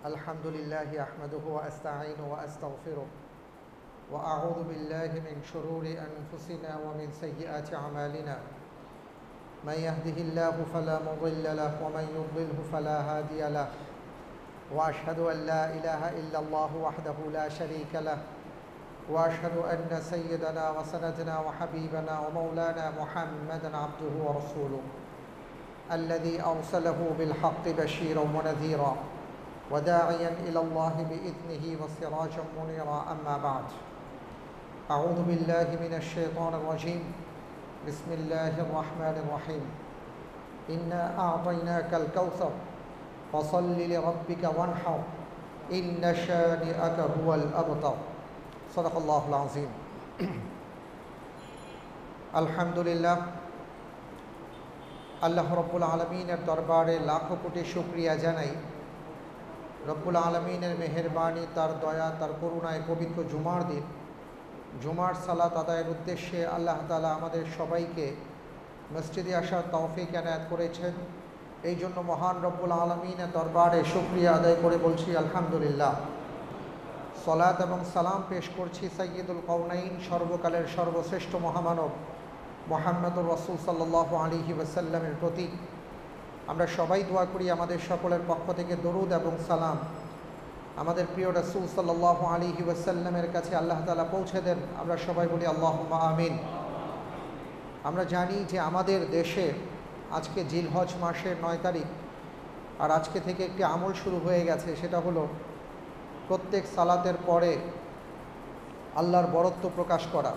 الحمد لله أحمده وأستعين وأستغفره وأعوذ بالله من شرور أنفسنا ومن سيئات أعمالنا من يهده الله فلا مضل له ومن يضلله فلا هادي له وأشهد أن لا إله إلا الله وحده لا شريك له وأشهد أن سيدنا وسندنا وحبيبنا ومولانا محمدا عبده ورسوله الذي أرسله بالحق بشيرا ونذيرا وداعيا إلى الله بإذنه وسراجا منيرا أما بعد أعوذ بالله من الشيطان الرجيم بسم الله الرحمن الرحيم إنا أعطيناك الكوثر فصل لربك وانحر إن شانئك هو الأبتر صدق الله العظيم الحمد لله আল্লাহ রব্বুল আলমিনের দরবারে লাখো কোটি শুকরিয়া জানাই। রব্বুল আলমিনের মেহেরবানি, তার দয়া, তার করুণায় পবিত্র জুমার দিন জুমার সালাত আদায়ের উদ্দেশ্যে আল্লাহ তাআলা আমাদের সবাইকে মসজিদে আসার তৌফিক এনায়েত করেছেন। এই জন্য মহান রব্বুল আলমিনের দরবারে শুকরিয়া আদায় করে বলছি আলহামদুলিল্লাহ। সলাত এবং সালাম পেশ করছি সাইয়্যিদুল কওনাইন, সর্বকালের সর্বশ্রেষ্ঠ মহামানব মুহাম্মদুর রাসূল সাল্লাল্লাহু আলাইহি ওয়াসাল্লামের প্রতি। আমরা সবাই দোয়া করি আমাদের সকলের পক্ষ থেকে দরুদ এবং সালাম আমাদের প্রিয় রাসূল সাল্লাল্লাহু আলাইহি ওয়াসাল্লামের কাছে আল্লাহ তাআলা পৌঁছে দেন। আমরা সবাই বলি আল্লাহুম্মা আমিন। আমরা জানি যে আমাদের দেশে আজকে জিলহজ মাসের 9 তারিখ, আর আজকে থেকে একটি আমল শুরু হয়ে গেছে, সেটা হলো প্রত্যেক সালাতের পরে আল্লাহর বরত্ব প্রকাশ করা।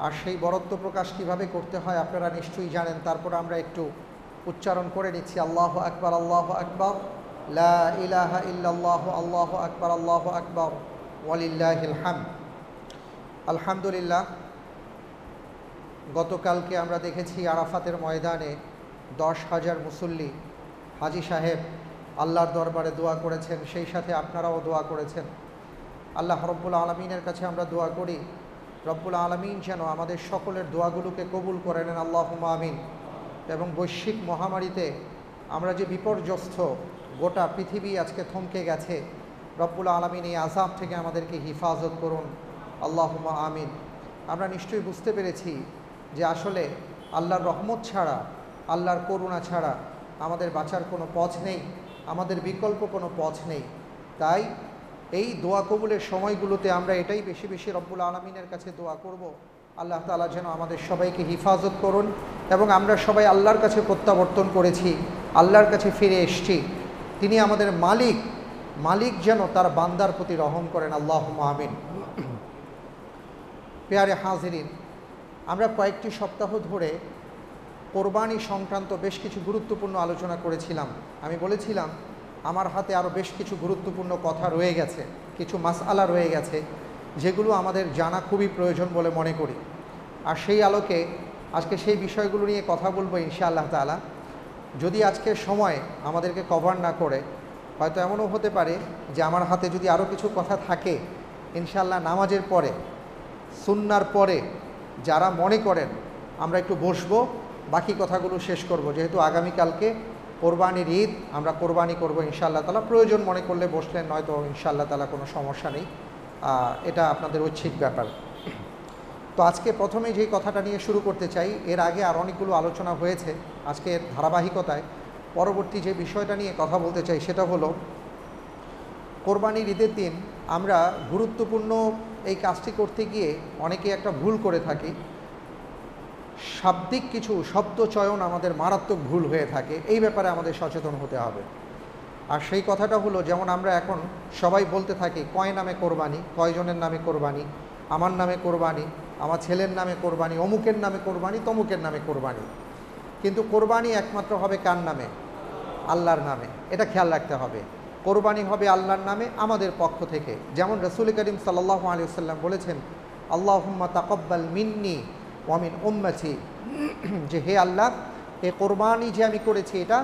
আর সেই বরত্ব প্রকাশ কিভাবে করতে হয় আপনারা নিশ্চয়ই জানেন। তারপর আমরা একটু উচ্চারণ করে নিচ্ছি আল্লাহু আকবার, আল্লাহু আকবার, লা ইলাহা ইল্লাল্লাহু, আল্লাহু আকবার, আল্লাহু আকবার, ওয়ালিল্লাহিল হামদ। আলহামদুলিল্লাহ, গতকালকে আমরা দেখেছি আরাফাতের ময়দানে 10,000 মুসল্লি হাজী সাহেব আল্লাহর দরবারে দোয়া করেছেন, সেই সাথে আপনারাও দোয়া করেছেন। আল্লাহ রব্বুল আলমিনের কাছে আমরা দোয়া করি রব্বুল আলমিন যেন আমাদের সকলের দোয়াগুলোকে কবুল করে নেন, আল্লাহুম্মা আমিন। এবং বৈশ্বিক মহামারীতে আমরা যে বিপর্যস্ত, গোটা পৃথিবী আজকে থমকে গেছে, রব্বুল আলমিন এই আযাব থেকে আমাদেরকে হিফাজত করুন, আল্লাহুম্মা আমিন। আমরা নিশ্চয়ই বুঝতে পেরেছি যে আসলে আল্লাহর রহমত ছাড়া, আল্লাহর করুণা ছাড়া আমাদের বাঁচার কোনো পথ নেই, আমাদের বিকল্প কোনো পথ নেই। তাই এই দোয়া কবুলের সময়গুলোতে আমরা এটাই বেশি বেশি রব্বুল আলমিনের কাছে দোয়া করব, আল্লাহ তাআলা যেন আমাদের সবাইকে হিফাজত করুন। এবং আমরা সবাই আল্লাহর কাছে প্রত্যাবর্তন করেছি, আল্লাহর কাছে ফিরে এসেছি। তিনি আমাদের মালিক, মালিক যেন তার বান্দার প্রতি রহম করেন, আল্লাহুম্মা আমিন। পেয়ারে হাজিরিন, আমরা কয়েকটি সপ্তাহ ধরে কোরবানি সংক্রান্ত বেশ কিছু গুরুত্বপূর্ণ আলোচনা করেছিলাম। আমি বলেছিলাম আমার হাতে আরও বেশ কিছু গুরুত্বপূর্ণ কথা রয়ে গেছে, কিছু মাসআলা রয়ে গেছে, যেগুলো আমাদের জানা খুবই প্রয়োজন বলে মনে করি। আর সেই আলোকে আজকে সেই বিষয়গুলো নিয়ে কথা বলবো ইনশাআল্লাহ তাআলা। যদি আজকে সময় আমাদেরকে কভার না করে, হয়তো এমনও হতে পারে যে আমার হাতে যদি আরও কিছু কথা থাকে, ইনশাআল্লাহ নামাজের পরে, সুন্নার পরে যারা মনে করেন আমরা একটু বসবো, বাকি কথাগুলো শেষ করব। যেহেতু আগামীকালকে কোরবানির ঈদ, আমরা কোরবানি করব ইনশাআল্লাহ তাআলা। প্রয়োজন মনে করলে বসলেন, নয়তো ইনশাআল্লাহ তাআলা কোনো সমস্যা নেই, এটা আপনাদের ঐচ্ছিক ব্যাপার। তো আজকে প্রথমে যেই কথাটা নিয়ে শুরু করতে চাই, এর আগে আর অনেকগুলো আলোচনা হয়েছে, আজকের ধারাবাহিকতায় পরবর্তী যে বিষয়টা নিয়ে কথা বলতে চাই সেটা হলো কোরবানির ঈদের দিন আমরা গুরুত্বপূর্ণ এই কাজটি করতে গিয়ে অনেকে একটা ভুল করে থাকি। শাব্দিক কিছু শব্দ চয়ন আমাদের মারাত্মক ভুল হয়ে থাকে, এই ব্যাপারে আমাদের সচেতন হতে হবে। আর সেই কথাটা হলো, যেমন আমরা এখন সবাই বলতে থাকি কয় নামে কোরবানি, কয়জনের নামে কোরবানি, আমার নামে কোরবানি, আমার ছেলের নামে কোরবানি, অমুকের নামে কোরবানি, তমুকের নামে কোরবানি। কিন্তু কোরবানি একমাত্র হবে কার নামে? আল্লাহর নামে। এটা খেয়াল রাখতে হবে। কোরবানি হবে আল্লাহর নামে, আমাদের পক্ষ থেকে। যেমন রাসূল করিম সাল্লাল্লাহু আলাইহি ওয়াসাল্লাম বলেছেন, আল্লাহুম্মা তাকাব্বাল মিন্নি ওয়া মিন উম্মতি, যে হে আল্লাহ, এই কোরবানি যে আমি করেছি এটা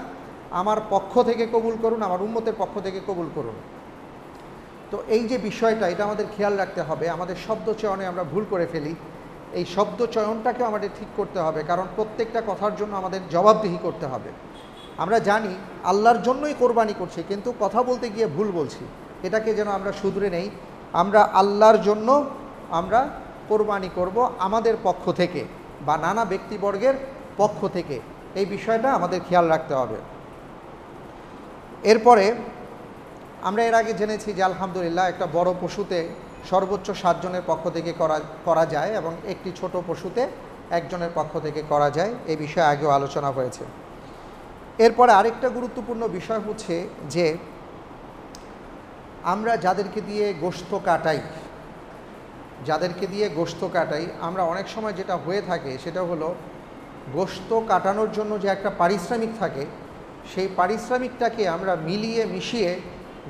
আমার পক্ষ থেকে কবুল করুন, আমার উম্মতের পক্ষ থেকে কবুল করুন। তো এই যে বিষয়টা, এটা আমাদের খেয়াল রাখতে হবে। আমাদের শব্দ চয়নে আমরা ভুল করে ফেলি, এই শব্দ চয়নটাকেও আমাদের ঠিক করতে হবে, কারণ প্রত্যেকটা কথার জন্য আমাদের জবাবদিহি করতে হবে। আমরা জানি আল্লাহর জন্যই কোরবানি করছি, কিন্তু কথা বলতে গিয়ে ভুল বলছি। এটাকে যেন আমরা শুধরে নেই। আমরা আল্লাহর জন্য আমরা কোরবানি করব আমাদের পক্ষ থেকে বা নানা ব্যক্তিবর্গের পক্ষ থেকে, এই বিষয়টা আমাদের খেয়াল রাখতে হবে। এরপরে আমরা এর আগে জেনেছি যে আলহামদুলিল্লাহ একটা বড় পশুতে সর্বোচ্চ 7 জনের পক্ষ থেকে করা যায় এবং একটি ছোট পশুতে 1 জনের পক্ষ থেকে করা যায়, এই বিষয়ে আগেও আলোচনা হয়েছে। এরপরে আরেকটা গুরুত্বপূর্ণ বিষয় হচ্ছে যে আমরা যাদেরকে দিয়ে গোশত কাটাই আমরা অনেক সময় যেটা হয়ে থাকে সেটা হলো গোশত কাটানোর জন্য যে একটা পারিশ্রমিক থাকে, সেই পারিশ্রমিকটাকে আমরা মিলিয়ে মিশিয়ে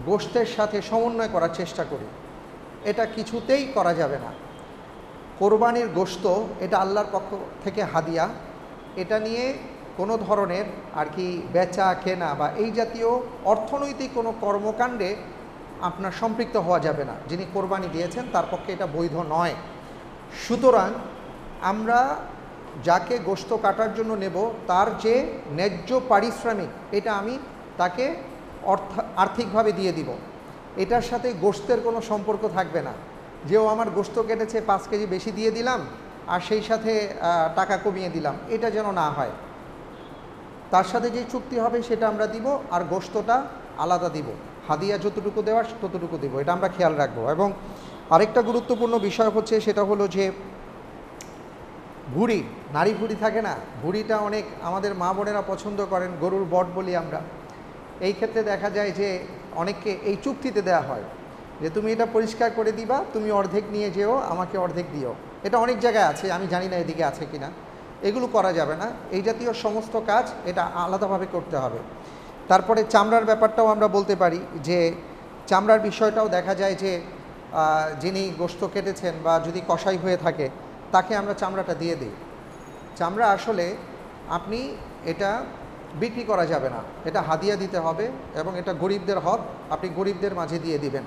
গোশতের সাথে সমন্বয় করার চেষ্টা করি। এটা কিছুতেই করা যাবে না। কোরবানির গোশত এটা আল্লাহর পক্ষ থেকে হাদিয়া, এটা নিয়ে কোনো ধরনের আর কি বেচা কেনা বা এই জাতীয় অর্থনৈতিক কোনো কর্মকাণ্ডে আপনার সম্পৃক্ত হওয়া যাবে না। যিনি কোরবানি দিয়েছেন তার পক্ষে এটা বৈধ নয়। সুতরাং আমরা যাকে গোশত কাটার জন্য নেব তার যে ন্যায্য পারিশ্রমিক এটা আমি তাকে আর্থিকভাবে দিয়ে দিব। এটার সাথে গোশতের কোনো সম্পর্ক থাকবে না যে ও আমার গোশত কেটেছে 5 কেজি বেশি দিয়ে দিলাম আর সেই সাথে টাকা কমিয়ে দিলাম, এটা যেন না হয়। তার সাথে যে চুক্তি হবে সেটা আমরা দিব আর গোশতটা আলাদা দিব, হাদিয়া যতটুকু দেওয়ার ততটুকু দিব, এটা আমরা খেয়াল রাখবো। এবং আরেকটা গুরুত্বপূর্ণ বিষয় হচ্ছে সেটা হলো যে ভুঁড়ি, নারী ভুঁড়ি থাকে না, ভুঁড়িটা অনেক আমাদের মা বোনেরা পছন্দ করেন, গরুর বট বলি আমরা। এই ক্ষেত্রে দেখা যায় যে অনেককে এই চুক্তিতে দেওয়া হয় যে তুমি এটা পরিষ্কার করে দিবা, তুমি অর্ধেক নিয়ে যেও, আমাকে অর্ধেক দিও। এটা অনেক জায়গায় আছে, আমি জানি না এদিকে আছে কিনা। এগুলো করা যাবে না, এই জাতীয় সমস্ত কাজ এটা আলাদাভাবে করতে হবে। তারপরে চামড়ার ব্যাপারটাও আমরা বলতে পারি যে চামড়ার বিষয়টাও দেখা যায় যে যিনি গোশত কেটেছেন বা যদি কসাই হয়ে থাকে তাকে আমরা চামড়াটা দিয়ে দিই। চামড়া আসলে আপনি এটা বিক্রি করা যাবে না, এটা হাদিয়া দিতে হবে এবং এটা গরিবদের হক, আপনি গরিবদের মাঝে দিয়ে দিবেন।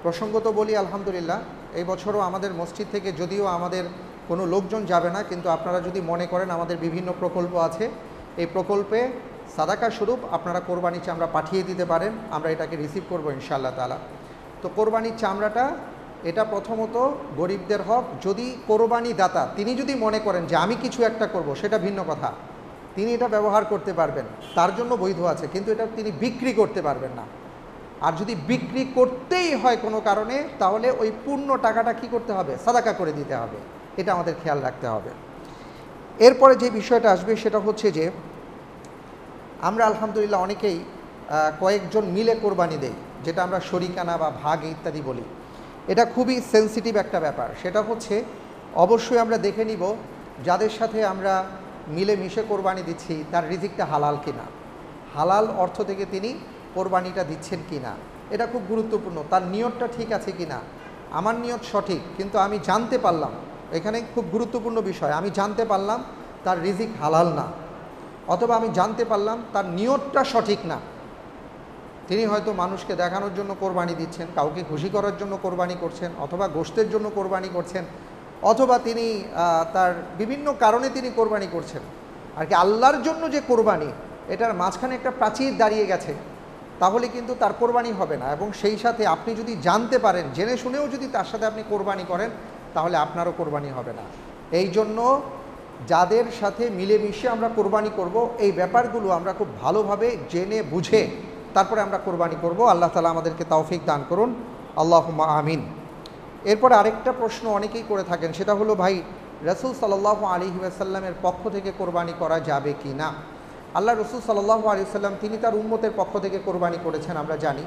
প্রসঙ্গত বলি আলহামদুলিল্লাহ এই বছরও আমাদের মসজিদ থেকে যদিও আমাদের কোনো লোকজন যাবে না, কিন্তু আপনারা যদি মনে করেন আমাদের বিভিন্ন প্রকল্প আছে, এই প্রকল্পে সাদাকা স্বরূপ আপনারা কোরবানির চামড়া পাঠিয়ে দিতে পারেন, আমরা এটাকে রিসিভ করব ইনশাআল্লাহ তাআলা। তো কোরবানির চামড়াটা এটা প্রথমত গরিবদের হক। যদি কোরবানি দাতা তিনি যদি মনে করেন যে আমি কিছু একটা করব, সেটা ভিন্ন কথা, তিনি এটা ব্যবহার করতে পারবেন, তার জন্য বৈধ আছে, কিন্তু এটা তিনি বিক্রি করতে পারবেন না। আর যদি বিক্রি করতেই হয় কোনো কারণে, তাহলে ওই পূর্ণ টাকাটা কি করতে হবে, সাদাকা করে দিতে হবে, এটা আমাদের খেয়াল রাখতে হবে। এরপরে যে বিষয়টা আসবে সেটা হচ্ছে যে আমরা আলহামদুলিল্লাহ অনেকেই কয়েকজন মিলে কোরবানি দেই, যেটা আমরা শরিকানা বা ভাগ ইত্যাদি বলি। এটা খুবই সেন্সিটিভ একটা ব্যাপার। সেটা হচ্ছে অবশ্যই আমরা দেখে নিব যাদের সাথে আমরা মিলে মিশে কোরবানি দিচ্ছি তার রিজিকটা হালাল কিনা, হালাল অর্থ থেকে তিনি কোরবানিটা দিচ্ছেন কিনা, এটা খুব গুরুত্বপূর্ণ। তার নিয়তটা ঠিক আছে কিনা, আমার নিয়ত সঠিক কিন্তু আমি জানতে পারলাম, এখানে খুব গুরুত্বপূর্ণ বিষয়, আমি জানতে পারলাম তার রিজিক হালাল না, অথবা আমি জানতে পারলাম তার নিয়তটা সঠিক না। তিনি হয়তো মানুষকে দেখানোর জন্য কোরবানি দিচ্ছেন, কাউকে খুশি করার জন্য কোরবানি করছেন, অথবা গোশতের জন্য কোরবানি করছেন, অথবা তিনি তার বিভিন্ন কারণে তিনি কোরবানি করছেন। আর কি আল্লাহর জন্য যে কোরবানি, এটার মাঝখানে একটা প্রাচীর দাঁড়িয়ে গেছে, তাহলে কিন্তু তার কোরবানি হবে না। এবং সেই সাথে আপনি যদি জানতে পারেন, জেনে শুনেও যদি তার সাথে আপনি কোরবানি করেন, তাহলে আপনারও কোরবানি হবে না। এই জন্য যাদের সাথে মিলেমিশে আমরা কোরবানি করব, এই ব্যাপারগুলো আমরা খুব ভালোভাবে জেনে বুঝে তারপরে আমরা কোরবানি করব। আল্লাহ তাআলা আমাদেরকে তৌফিক দান করুন, আল্লাহুম্মা আমিন। এরপরে আরেকটা প্রশ্ন অনেকেই করে থাকেন, সেটা হলো ভাই রাসূল সাল্লাল্লাহু আলাইহি ওয়াসাল্লামের পক্ষ থেকে কোরবানি করা যাবে কি না। আল্লাহ রাসূল সাল্লাল্লাহু আলাইহি ওয়াসাল্লাম তিনি তার উম্মতের পক্ষ থেকে কোরবানি করেছেন আমরা জানি।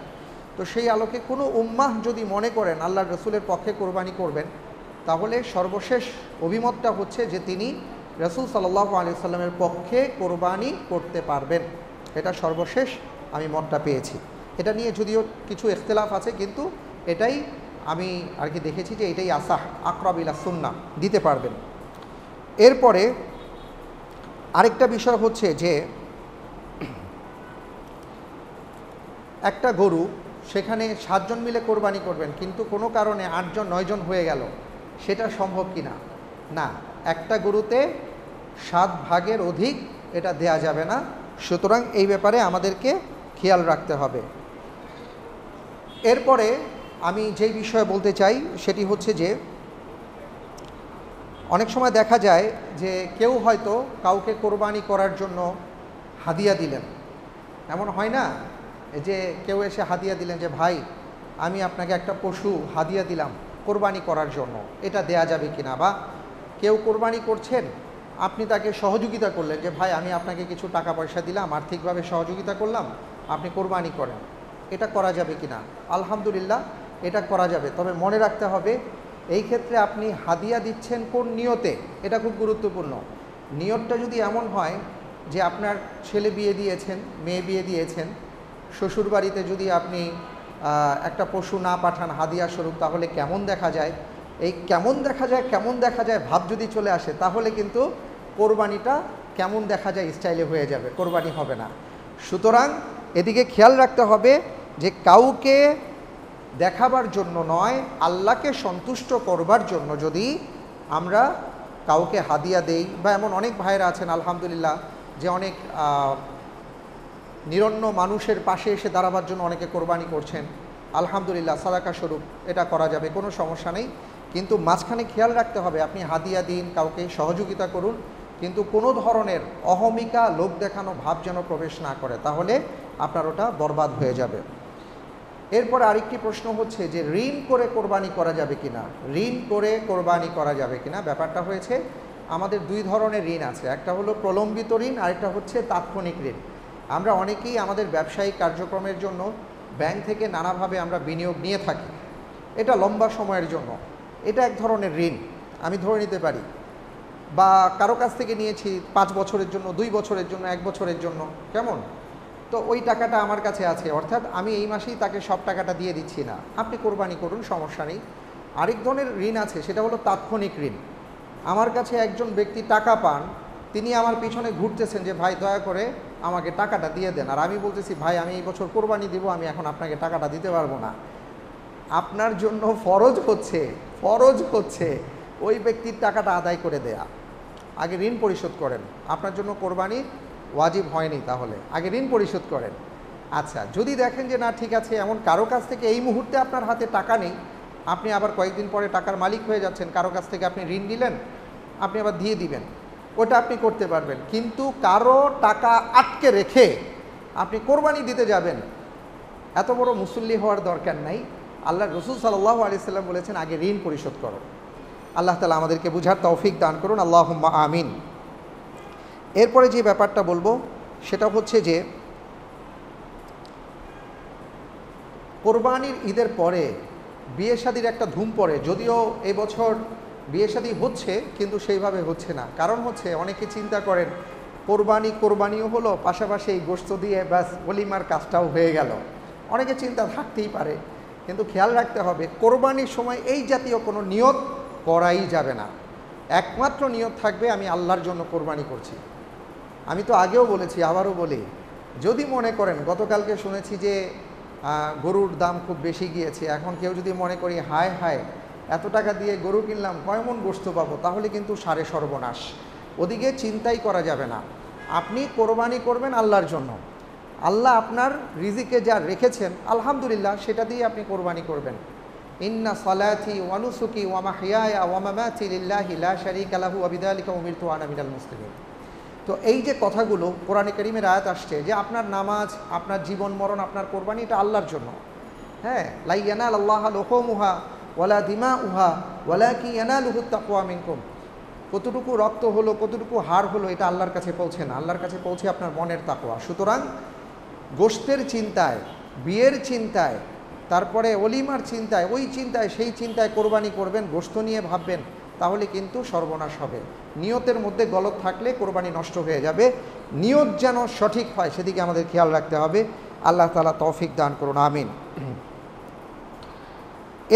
তো সেই আলোকে কোনো উম্মাহ যদি মনে করেন আল্লাহ রাসূলের পক্ষে কোরবানি করবেন, তাহলে সর্বশেষ অভিমতটা হচ্ছে যে তিনি রাসূল সাল্লাল্লাহু আলাইহি ওয়াসাল্লামের পক্ষে কোরবানি করতে পারবেন। এটা সর্বশেষ আমি মতটা পেয়েছি। এটা নিয়ে যদিও কিছু ইখতিলাফ আছে, কিন্তু এটাই আমি আর কি দেখেছি যে এটাই আসাহ, আকরাব ইলা সুন্নাহ, দিতে পারবেন। এরপরে আরেকটা বিষয় হচ্ছে যে একটা গরু, সেখানে 7 জন মিলে কোরবানি করবেন, কিন্তু কোনো কারণে 8 জন 9 জন হয়ে গেল, সেটা সম্ভব কি না? না, একটা গরুতে 7 ভাগের অধিক এটা দেয়া যাবে না। সুতরাং এই ব্যাপারে আমাদেরকে খেয়াল রাখতে হবে। এরপরে আমি যেই বিষয়ে বলতে চাই সেটি হচ্ছে যে অনেক সময় দেখা যায় যে কেউ হয়তো কাউকে কোরবানি করার জন্য হাদিয়া দিলেন। এমন হয় না যে কেউ এসে হাদিয়া দিলেন যে ভাই আমি আপনাকে একটা পশু হাদিয়া দিলাম কোরবানি করার জন্য, এটা দেয়া যাবে কিনা? বা কেউ কোরবানি করছেন, আপনি তাকে সহযোগিতা করলেন যে ভাই আমি আপনাকে কিছু টাকা পয়সা দিলাম, আর্থিকভাবে সহযোগিতা করলাম, আপনি কোরবানি করেন, এটা করা যাবে কিনা? আলহামদুলিল্লাহ, এটা করা যাবে। তবে মনে রাখতে হবে এই ক্ষেত্রে আপনি হাদিয়া দিচ্ছেন কোন নিয়তে, এটা খুব গুরুত্বপূর্ণ। নিয়তটা যদি এমন হয় যে আপনার ছেলে বিয়ে দিয়েছেন, মেয়ে বিয়ে দিয়েছেন, শ্বশুরবাড়িতে যদি আপনি একটা পশু না পাঠান হাদিয়া স্বরূপ, তাহলে কেমন দেখা যায়? এই কেমন দেখা যায় ভাব যদি চলে আসে, তাহলে কিন্তু কোরবানিটা কেমন দেখা যায় স্টাইলে হয়ে যাবে, কোরবানি হবে না। সুতরাং এদিকে খেয়াল রাখতে হবে যে কাউকে দেখাবার জন্য নয়, আল্লাহকে সন্তুষ্ট করবার জন্য যদি আমরা কাউকে হাদিয়া দেই, বা এমন অনেক ভাইরা আছেন আলহামদুলিল্লাহ যে অনেক নিরন্ন মানুষের পাশে এসে দাঁড়াবার জন্য অনেকে কোরবানি করছেন, আলহামদুলিল্লাহ, সাদাকা স্বরূপ এটা করা যাবে, কোনো সমস্যা নেই। কিন্তু মাঝখানে খেয়াল রাখতে হবে আপনি হাদিয়া দিন, কাউকে সহযোগিতা করুন, কিন্তু কোনো ধরনের অহমিকা, লোক দেখানো ভাব যেন প্রবেশ না করে, তাহলে আপনার ওটা বরবাদ হয়ে যাবে। এরপর আরেকটি প্রশ্ন হচ্ছে যে ঋণ করে কোরবানি করা যাবে কিনা? ঋণ করে কোরবানি করা যাবে কিনা? ব্যাপারটা হয়েছে আমাদের দুই ধরনের ঋণ আছে, একটা হলো প্রলম্বিত ঋণ, আরেকটা হচ্ছে তাৎক্ষণিক ঋণ। আমরা অনেকেই আমাদের ব্যবসায়িক কার্যক্রমের জন্য ব্যাংক থেকে নানাভাবে আমরা বিনিয়োগ নিয়ে থাকি, এটা লম্বা সময়ের জন্য, এটা এক ধরনের ঋণ আমি ধরে নিতে পারি। বা কারো কাছ থেকে নিয়েছি 5 বছরের জন্য, 2 বছরের জন্য, 1 বছরের জন্য, কেমন? তো ওই টাকাটা আমার কাছে আছে, অর্থাৎ আমি এই মাসেই তাকে সব টাকাটা দিয়ে দিচ্ছি না, আপনি কোরবানি করুন, সমস্যা নেই। আরেক ধরনের ঋণ আছে, সেটা হলো তাৎক্ষণিক ঋণ। আমার কাছে একজন ব্যক্তি টাকা পান, তিনি আমার পিছনে ঘুরতেছেন যে ভাই দয়া করে আমাকে টাকাটা দিয়ে দেন, আর আমি বলতেছি ভাই আমি এই বছর কোরবানি দিব, আমি এখন আপনাকে টাকাটা দিতে পারবো না। আপনার জন্য ফরজ হচ্ছে ওই ব্যক্তির টাকাটা আদায় করে দেয়া। আগে ঋণ পরিশোধ করেন, আপনার জন্য কোরবানি ওয়াজিব হয়নি, তাহলে আগে ঋণ পরিশোধ করেন। আচ্ছা, যদি দেখেন যে না ঠিক আছে, এমন কারো কাছ থেকে এই মুহূর্তে আপনার হাতে টাকা নেই, আপনি আবার কয়েকদিন পরে টাকার মালিক হয়ে যাচ্ছেন, কারো কাছ থেকে আপনি ঋণ নিলেন, আপনি আবার দিয়ে দিবেন, ওটা আপনি করতে পারবেন। কিন্তু কারো টাকা আটকে রেখে আপনি কোরবানি দিতে যাবেন, এত বড় মুসল্লি হওয়ার দরকার নাই। আল্লাহ রসুল সাল্লাল্লাহু আলাইহি সাল্লাম বলেছেন আগে ঋণ পরিশোধ করো। আল্লাহ তাআলা আমাদেরকে বুঝার তৌফিক দান করুন, আল্লাহুম্মা আমিন। এরপরে যে ব্যাপারটা বলবো সেটা হচ্ছে যে কোরবানির ঈদের পরে বিয়ে শাদির একটা ধুম পড়ে। যদিও এই বছর বিয়ে শাদি হচ্ছে, কিন্তু সেইভাবে হচ্ছে না। কারণ হচ্ছে অনেকে চিন্তা করেন কোরবানিও হলো, পাশাপাশি এই গোশত দিয়ে ব্যাস ওলিমার কাজটাও হয়ে গেল। অনেকে চিন্তা থাকতেই পারে, কিন্তু খেয়াল রাখতে হবে কোরবানির সময় এই জাতীয় কোনো নিয়ত করাই যাবে না। একমাত্র নিয়ত থাকবে আমি আল্লাহর জন্য কোরবানি করছি। আমি তো আগেও বলেছি, আবারও বলি, যদি মনে করেন গতকালকে শুনেছি যে গরুর দাম খুব বেশি গিয়েছে, এখন কেউ যদি মনে করি হায় হায় এত টাকা দিয়ে গরু কিনলাম, কয় মণ গোশত পাবো, তাহলে কিন্তু সারে সর্বনাশ। ওদিকে চিন্তাই করা যাবে না। আপনি কোরবানি করবেন আল্লাহর জন্য, আল্লাহ আপনার রিজিকে যা রেখেছেন আলহামদুলিল্লাহ সেটা দিয়ে আপনি কোরবানি করবেন। ইন্না সালাতি ওয়া নুসুকি ওয়া মাহইয়ায়া ওয়া মামাতি লিল্লাহি লা শারীকা লাহু ওয়া বিযালিকা উমিরতু আনা মিনাল মুসলিমিন। তো এই যে কথাগুলো কোরআনে কারীমের আয়াত আসছে যে আপনার নামাজ, আপনার জীবন মরণ, আপনার কোরবানি এটা আল্লাহর জন্য। হ্যাঁ, লা ইয়ানালাল্লাহা লুহুমুহা ওয়ালা দিমাউহা ওয়ালাকিন ইয়ানালুহুত তাকওয়া মিনকুম। কতটুকু রক্ত হলো, কতটুকু হাড় হলো, এটা আল্লাহর কাছে পৌঁছে না, আল্লাহর কাছে পৌঁছে আপনার মনের তাকওয়া। সুতরাং গোশতের চিন্তায়, বিয়ের চিন্তায়, তারপরে অলিমার চিন্তায়, ওই চিন্তায়, সেই চিন্তায় কোরবানি করবেন, গোশত নিয়ে ভাববেন, তাহলে কিন্তু সর্বনাশ হবে। নিয়তের মধ্যে গলত থাকলে কোরবানি নষ্ট হয়ে যাবে। নিয়ত যেন সঠিক হয় সেদিকে আমাদের খেয়াল রাখতে হবে। আল্লাহ তাআলা তৌফিক দান করুন, আমিন।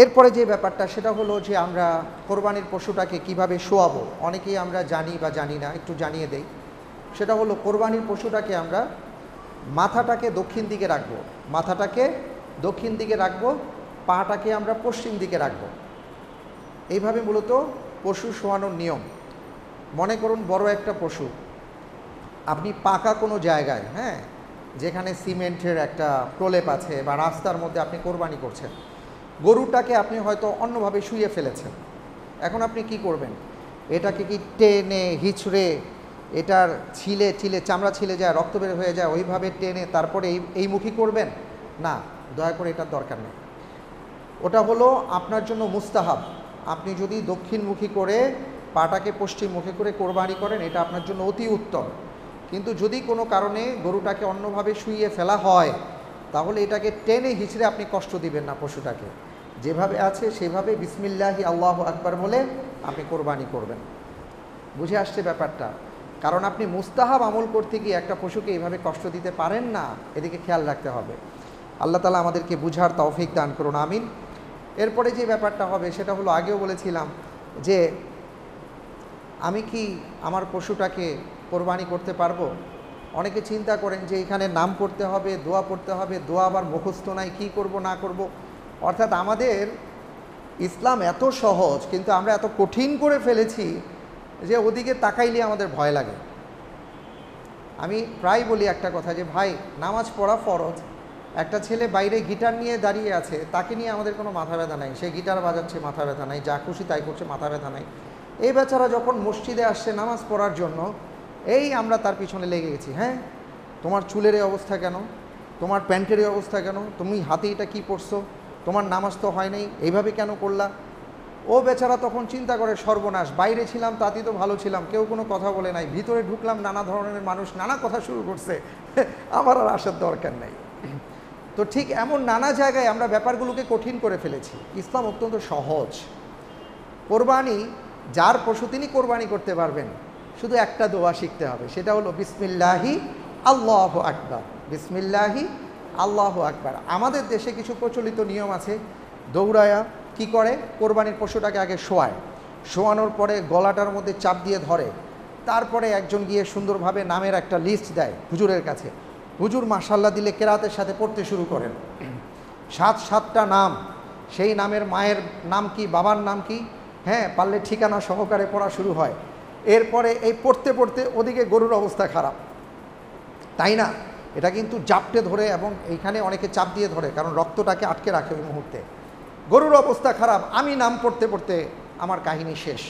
এরপরে যে ব্যাপারটা সেটা হলো যে আমরা কোরবানির পশুটাকে কিভাবে শোয়াবো। অনেকেই আমরা জানি বা জানি না, একটু জানিয়ে দেই। সেটা হলো কোরবানির পশুটাকে আমরা মাথাটাকে দক্ষিণ দিকে রাখবো, মাথাটাকে দক্ষিণ দিকে রাখবো, পাটাকে আমরা পশ্চিম দিকে রাখবো। এইভাবে মূলত পশু শোয়ানোর নিয়ম। মনে করুন বড় একটা পশু, আপনি পাকা কোনো জায়গায়, হ্যাঁ, যেখানে সিমেন্টের একটা প্রলেপ আছে বা রাস্তার মধ্যে আপনি কোরবানি করছেন, গরুটাকে আপনি হয়তো অন্যভাবে শুইয়ে ফেলেছেন। এখন আপনি কি করবেন? এটাকে কি টেনে হিচড়ে এটার ছিলে চামড়া ছিলে যায়, রক্ত বের হয়ে যায়, ওইভাবে টেনে তারপরে এই মুখী করবেন? না, দয়া করে এটার দরকার নেই। ওটা হলো আপনার জন্য মুস্তাহাব। আপনি যদি দক্ষিণমুখী করে পাটাকে পশ্চিমমুখী করে কোরবানি করেন, এটা আপনার জন্য অতি উত্তম। কিন্তু যদি কোনো কারণে গরুটাকে অন্যভাবে শুইয়ে ফেলা হয়, তাহলে এটাকে টেনে হিচড়ে আপনি কষ্ট দিবেন না পশুটাকে। যেভাবে আছে সেভাবে বিসমিল্লাহি আল্লাহু আকবার বলে আপনি কোরবানি করবেন। বুঝে আসছে ব্যাপারটা? কারণ আপনি মুস্তাহাব আমল করতে গিয়ে একটা পশুকে এইভাবে কষ্ট দিতে পারেন না, এদিকে খেয়াল রাখতে হবে। আল্লাহ তাআলা আমাদেরকে বুঝার তৌফিক দান করুন, আমিন। এরপরে যে ব্যাপারটা হবে সেটা হলো, আগেও বলেছিলাম যে আমি কি আমার পশুটাকে কোরবানি করতে পারবো? অনেকে চিন্তা করেন যে এখানে নাম পড়তে হবে, দোয়া পড়তে হবে, দোয়া আবার মুখস্থ নাই, কী করব না করব। অর্থাৎ আমাদের ইসলাম এত সহজ, কিন্তু আমরা এত কঠিন করে ফেলেছি যে ওদিকে তাকাইলে আমাদের ভয় লাগে। আমি প্রায় বলি একটা কথা, যে ভাই, নামাজ পড়া ফরজ। একটা ছেলে বাইরে গিটার নিয়ে দাঁড়িয়ে আছে, তাকে নিয়ে আমাদের কোনো মাথা ব্যথা নাই। সে গিটার বাজাচ্ছে, মাথা ব্যথা নাই, যা খুশি তাই করছে, মাথা ব্যথা নাই। এই বেচারা যখন মসজিদে আসছে নামাজ পড়ার জন্য, এই আমরা তার পিছনে লেগে গেছি। হ্যাঁ, তোমার চুলের এই অবস্থা কেন? তোমার প্যান্টের এই অবস্থা কেন? তুমি হাতে এটা কী পরছো? তোমার নামাজ তো হয় নাই, এইভাবে কেন করলা? ও বেচারা তখন চিন্তা করে, সর্বনাশ, বাইরে ছিলাম তাতেই তো ভালো ছিলাম, কেউ কোনো কথা বলে নাই, ভিতরে ঢুকলাম, নানা ধরনের মানুষ নানা কথা শুরু করছে, আমার আর আসার দরকার নাই। তো ঠিক এমন নানা জায়গায় আমরা ব্যাপারগুলোকে কঠিন করে ফেলেছি। ইসলাম অত্যন্ত সহজ। কোরবানি যার পশু তিনি কোরবানি করতে পারবেন, শুধু একটা দোয়া শিখতে হবে, সেটা হলো বিসমিল্লাহি আল্লাহু আকবার। বিসমিল্লাহি আল্লাহু আকবার। আমাদের দেশে কিছু প্রচলিত নিয়ম আছে। দৌড়ায়া কি করে, কোরবানির পশুটাকে আগে শোয়ায়, শোয়ানোর পরে গলাটার মধ্যে চাপ দিয়ে ধরে, তারপরে একজন গিয়ে সুন্দরভাবে নামের একটা লিস্ট দেয় হুজুরের কাছে। হুজুর মাশাল্লাহ দিলে কেরাতের সাথে পড়তে শুরু করেন, 7টা নাম। সেই নামের মায়ের নাম কি, বাবার নাম কি, হ্যাঁ, পারলে ঠিকানা সহকারে পড়া শুরু হয়। এরপরে এই পড়তে পড়তে ওদিকে গরুর অবস্থা খারাপ, তাই না? এটা কিন্তু জাপটে ধরে, এবং এইখানে অনেকে চাপ দিয়ে ধরে, কারণ রক্তটাকে আটকে রাখে ওই মুহূর্তে। গরুর অবস্থা খারাপ, আমি নাম পড়তে পড়তে আমার কাহিনী শেষ।